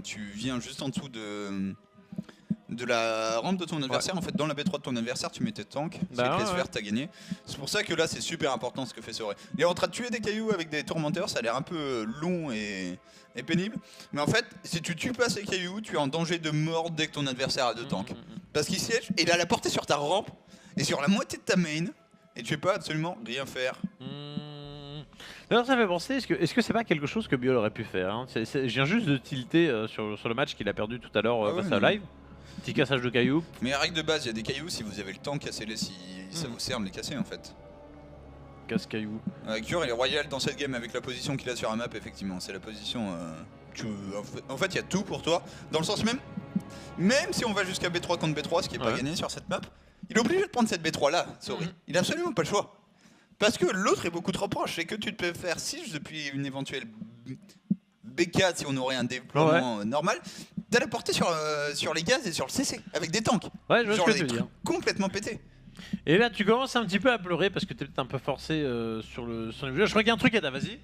tu viens juste en dessous de la rampe de ton adversaire. En fait, dans la B3 de ton adversaire, tu mets tes tanks. C'est avec les sphères, t'as gagné. C'est pour ça que là, c'est super important ce que fait Sori. Il est en train de tuer des cailloux avec des tourmenteurs, ça a l'air un peu long et pénible. Mais en fait, si tu tues pas ces cailloux, tu es en danger de mort dès que ton adversaire a 2 tanks. Parce qu'il siège et il a la portée sur ta rampe et sur la moitié de ta main. Et tu peux absolument rien faire. D'ailleurs, ça fait penser, est-ce que c'est pas quelque chose que Biol aurait pu faire hein. Je viens juste de tilter sur le match qu'il a perdu tout à l'heure face à live. Petit cassage de cailloux. Mais la règle de base, il y a des cailloux, si vous avez le temps, cassez-les si ça vous sert de les casser en fait. Casse-cailloux. Cure, il est royal dans cette game avec la position qu'il a sur la map, effectivement. C'est la position... En fait, il y a tout pour toi. Dans le sens même si on va jusqu'à B3 contre B3, ce qui est pas gagné sur cette map, il est obligé de prendre cette B3 là, Sori. Il a absolument pas le choix. Parce que l'autre est beaucoup trop proche et que tu peux faire siege depuis une éventuelle B4 si on aurait un déploiement normal. T'as la portée sur les gaz et sur le CC avec des tanks. Ouais, je vois ce que tu veux dire. Complètement pété. Et là, tu commences un petit peu à pleurer parce que t'es peut-être un peu forcé sur le jeu. Je crois qu'il y a un truc à ta, vas-y.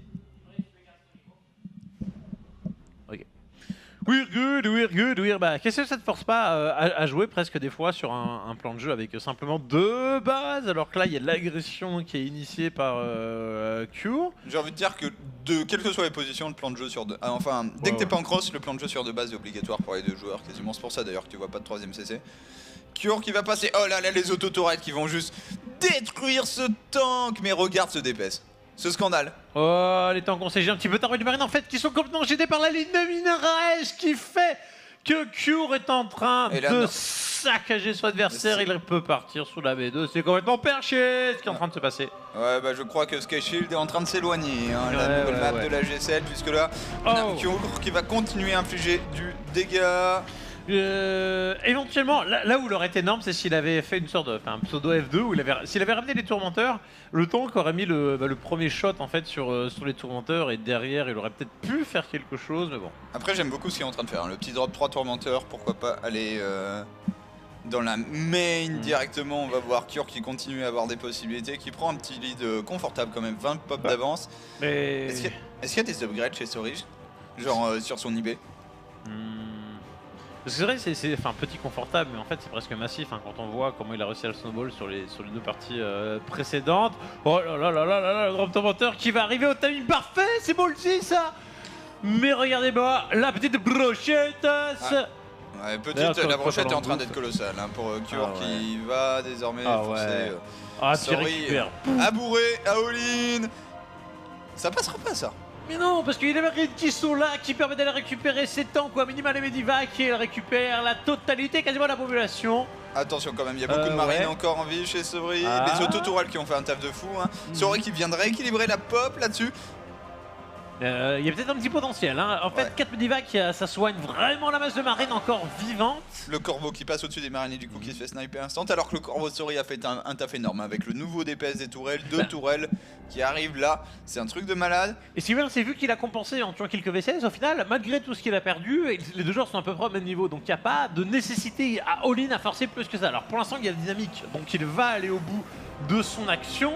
Ok. We're good. Bah, qu'est-ce que ça te force pas à jouer presque des fois sur un plan de jeu avec simplement 2 bases, alors que là, il y a de l'agression qui est initiée par Cure. J'ai envie de dire que quelles que soient les positions, le plan de jeu sur 2... dès que t'es pas en cross, le plan de jeu sur 2 bases est obligatoire pour les 2 joueurs, quasiment. C'est pour ça d'ailleurs que tu vois pas de 3ème CC. Cure qui va passer, oh là là, les auto-turrets qui vont juste détruire ce tank. Mais regarde ce DPS. ce scandale. Oh, les temps qu'on s'est un petit peu tard, les marines en fait qui sont complètement jetés par la ligne de minage qui fait que Cure est en train Et là, de non. saccager son adversaire. Il peut partir sous la B2. C'est complètement perché ce qui est en train de se passer. Ouais, bah je crois que Sky Shield est en train de s'éloigner, hein, la Ouais, nouvelle ouais, map ouais. de la G7, puisque là, on a Oh. Cure qui va continuer à infliger du dégât. Éventuellement, là où il aurait été énorme, c'est s'il avait fait une sorte de pseudo F2, où s'il avait ramené les tourmenteurs, le tank aurait mis le premier shot en fait sur les tourmenteurs et derrière il aurait peut-être pu faire quelque chose, mais bon. Après, j'aime beaucoup ce qu'il est en train de faire, hein, le petit drop 3 tourmenteurs, pourquoi pas aller dans la main directement. On va voir Cure qui continue à avoir des possibilités, qui prend un petit lead confortable quand même, 20 pop d'avance. Mais Est-ce qu'il y a des upgrades chez Sorry, genre sur son IB? Parce que c'est vrai, c'est petit confortable, mais en fait c'est presque massif hein, quand on voit comment il a réussi à le snowball sur les deux parties précédentes. Oh là là là là là là, le drop tourmenteur qui va arriver au timing parfait, c'est ballsy ça. Mais regardez-moi, la petite brochette. Ouais, petite, D'ailleurs, la quand brochette on est en train bouffe. d'être colossale hein, pour Cure Ah ouais. qui va désormais Ah forcer ouais. Ah, tu Sorry récupères. à bourrer, à all-in. Ça passera pas ça. Mais non, parce qu'il y a les marines qui sont là, qui permettent d'aller récupérer ses tanks, quoi, minima les Medivac, et elle récupère la totalité, quasiment de la population. Attention quand même, il y a beaucoup de marines ouais. encore en vie chez Sorry. Ah. Les autotourelles qui ont fait un taf de fou. Hein. Sorry qui vient de rééquilibrer la pop là-dessus. Il y a peut-être un petit potentiel. Hein. En fait, Ouais. 4 Medivac, ça soigne vraiment la masse de marine encore vivante. Le corbeau qui passe au-dessus des marines et du coup qui se fait sniper instant. Alors que le corbeau Sorry a fait un taf énorme avec le nouveau DPS des tourelles, 2 tourelles qui arrivent là. C'est un truc de malade. Et si bien, c'est vu qu'il a compensé en tuant quelques V16, au final, malgré tout ce qu'il a perdu, les deux joueurs sont à peu près au même niveau. Donc il n'y a pas de nécessité à all-in à forcer plus que ça. Alors pour l'instant, il y a la dynamique. Donc il va aller au bout de son action.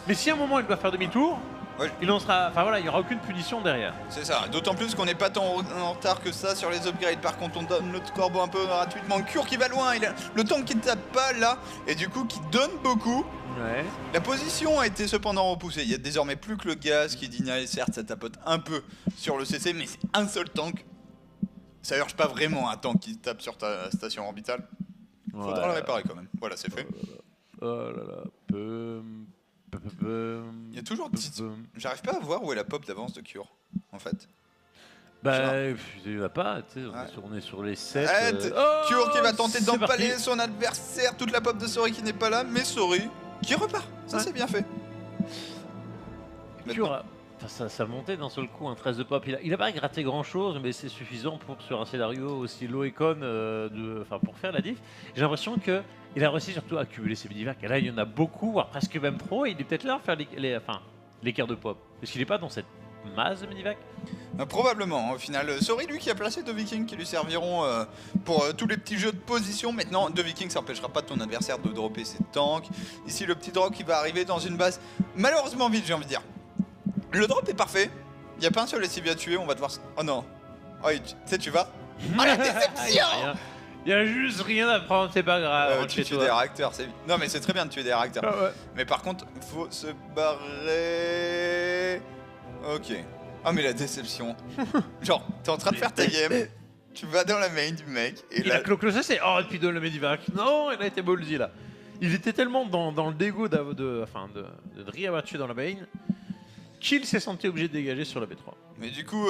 Mais si à un moment il doit faire demi-tour, Ouais. il en sera. Enfin voilà, il n'y aura aucune punition derrière. C'est ça, d'autant plus qu'on n'est pas tant en retard que ça sur les upgrades. Par contre, on donne notre corbeau un peu gratuitement. Cure qui va loin, il a le tank qui ne tape pas là, et du coup qui donne beaucoup. Ouais. La position a été cependant repoussée. Il y a désormais plus que le gaz qui deny, certes, ça tapote un peu sur le CC, mais c'est un seul tank. Ça urge pas vraiment un tank qui tape sur ta station orbitale. Faudra le réparer quand même. Voilà, c'est fait. Oh là là. Il y a toujours une petite. J'arrive pas à voir où est la pop d'avance de Cure, en fait. Bah, il va pas, tu sais, Ouais. on est sur les 7. Arrête Cure qui va tenter d'empaler son adversaire, toute la pop de Sorry qui n'est pas là, mais Sorry qui repart. Ça Ouais. c'est bien fait. Cure, ça montait d'un seul coup, un 13 de pop. Il a pas gratté grand chose, mais c'est suffisant pour sur un scénario aussi low econ pour faire la diff. J'ai l'impression qu'il a réussi surtout à accumuler ses Medivac. Et là, il y en a beaucoup, voire presque même trop. Et il est peut-être là à faire l'écart de pop. Parce qu'il n'est pas dans cette masse de Medivac. Probablement, au final. Sorry lui qui a placé 2 Vikings qui lui serviront pour tous les petits jeux de position. Maintenant, 2 Vikings ça empêchera pas ton adversaire de dropper ses tanks. Ici le petit drop qui va arriver dans une base malheureusement vide, j'ai envie de dire. Le drop est parfait. Il n'y a pas un seul SCV à tuer, on va devoir... Oh non. Oh, tu sais, tu vas... Oh la déception. Il y a juste rien à prendre, c'est pas grave. rentre Tu chez tues toi. des réacteurs, c'est... Non mais c'est très bien de tuer des réacteurs. Ah ouais. Mais par contre, faut se barrer... Ok. Oh mais la déception. Genre, t'es en train de faire ta game, tu vas dans la main du mec, et Il là... a closé, c'est oh, et puis de le Medivac. Non, il a été ballsy là. Il était tellement dans le dégoût de rien avoir tué dans la main qu'il s'est senti obligé de dégager sur la B3. Mais du coup,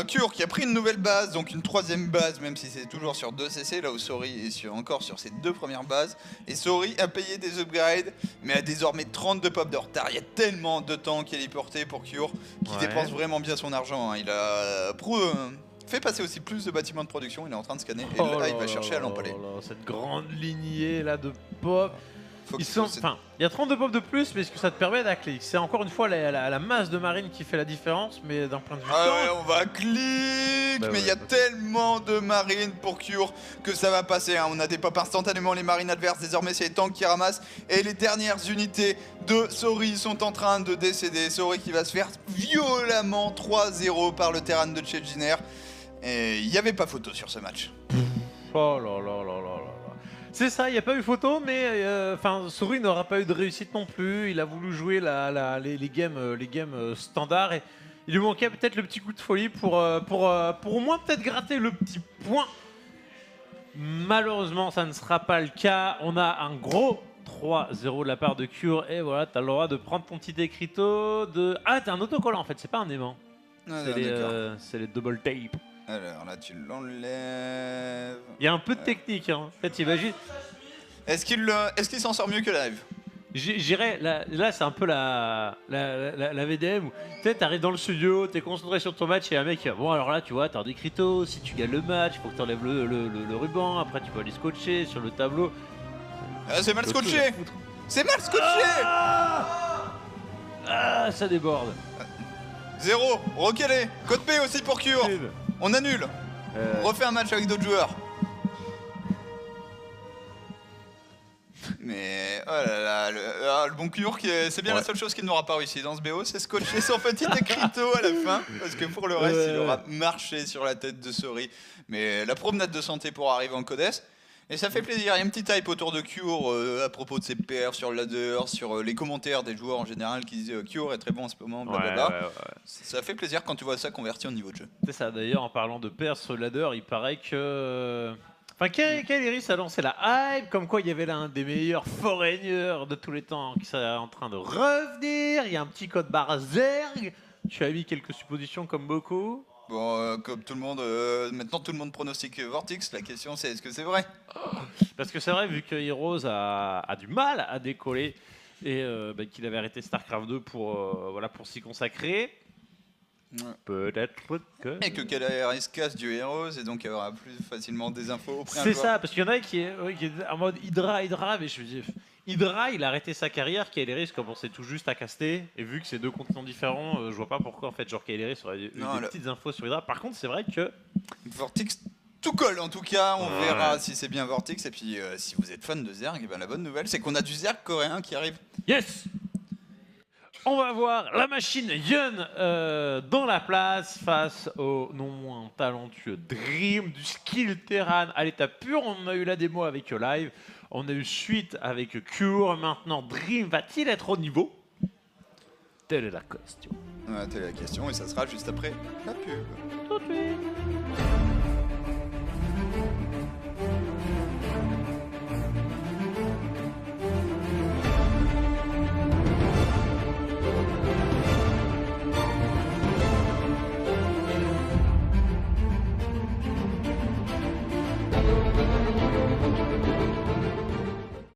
Cure qui a pris une nouvelle base, donc une 3ème base, même si c'est toujours sur 2 CC, là où Sorry est encore sur ses 2 premières bases. Et Sorry a payé des upgrades, mais a désormais 32 pop de retard. Il y a tellement de temps qu'il est porté pour Cure, qui Ouais. dépense vraiment bien son argent. Hein. Il a fait passer aussi plus de bâtiments de production, il est en train de scanner, et là il va chercher à l'empaler. Cette grande lignée là de pop. Faut que- Il y a 32 pop de plus, mais ce que ça te permet d'acler. C'est encore une fois la masse de marine qui fait la différence, mais d'un point de vue Ah temps, ouais, on va clic, Bah mais il ouais, y a ok. tellement de marines pour Cure que ça va passer. Hein. On a des pop instantanément, les marines adverses. Désormais, c'est les tanks qui ramassent. Et les dernières unités de Sorry sont en train de décéder. Sorry qui va se faire violemment 3-0 par le terrain de Chejiner. Et il n'y avait pas photo sur ce match. oh là là là là là. C'est ça, il n'y a pas eu photo, mais Sorry n'aura pas eu de réussite non plus. Il a voulu jouer les games standards et il lui manquait peut-être le petit coup de folie pour au moins peut-être gratter le petit point. Malheureusement, ça ne sera pas le cas. On a un gros 3-0 de la part de Cure. Et voilà, t'as le droit de prendre ton petit écriteau de... Ah, t'as un autocollant en fait, c'est pas un aimant. Ah, C'est les double tape. Alors là, tu l'enlèves. Il y a un peu de technique, hein. En fait, imagine... Est-ce qu'il s'en sort mieux que live? J'irais, là c'est un peu la VDM où tu t'arrives dans le studio, t'es concentré sur ton match et un mec, bon alors là tu vois, t'as un écriteau, si tu gagnes le match, il faut que t'enlèves le ruban, après tu peux aller scotcher sur le tableau. Ah, c'est mal scotché! C'est mal scotché! Ah, ça déborde. 0, recalé, code P aussi pour Cure. On annule. On refait un match avec d'autres joueurs. Mais oh là là, le bon Cure, c'est bien la seule chose qu'il n'aura pas réussi dans ce BO, c'est scotcher son petit écriteau à la fin. Parce que pour le reste, il aura marché sur la tête de Sori. Mais la promenade de santé pour arriver en Codes. Et ça fait plaisir. Il y a un petit hype autour de Cure à propos de ses pairs sur le ladder, sur les commentaires des joueurs en général qui disent Cure est très bon en ce moment, blablabla. Ça fait plaisir quand tu vois ça converti au niveau de jeu. C'est ça, d'ailleurs, en parlant de pairs sur le ladder, il paraît que. Enfin, Kaeleris a lancé la hype, comme quoi il y avait là un des meilleurs foreigners de tous les temps qui est en train de revenir. Il y a un petit code barre Zerg. Tu as mis quelques suppositions comme beaucoup. Bon, comme tout le monde, maintenant tout le monde pronostique Vortex. La question c'est est-ce que c'est vrai? Parce que c'est vrai, vu que Heroes a du mal à décoller et qu'il avait arrêté StarCraft 2 pour s'y consacrer. Ouais. Peut-être que... Et que Kaeleris casse du Heroes et donc il y aura plus facilement des infos auprès C'est ça, parce qu'il y en a qui est en mode Hydra, mais je me dis... Hydra, il a arrêté sa carrière, Kaeleris commençait tout juste à caster, et vu que c'est deux continents différents, je vois pas pourquoi en fait, genre Kaeleris aurait eu des petites infos sur Hydra. Par contre, c'est vrai que... Vortex tout colle en tout cas, on verra si c'est bien Vortex, et puis si vous êtes fan de Zerg, la bonne nouvelle c'est qu'on a du Zerg coréen qui arrive. Yes! On va voir la machine Yun dans la place face au non moins talentueux Dream du skill Terran à l'état pur. On a eu la démo avec Live, on a eu suite avec Cure. Maintenant, Dream va-t-il être au niveau? Telle est la question. Ouais, telle est la question et ça sera juste après la pub. Tout de suite.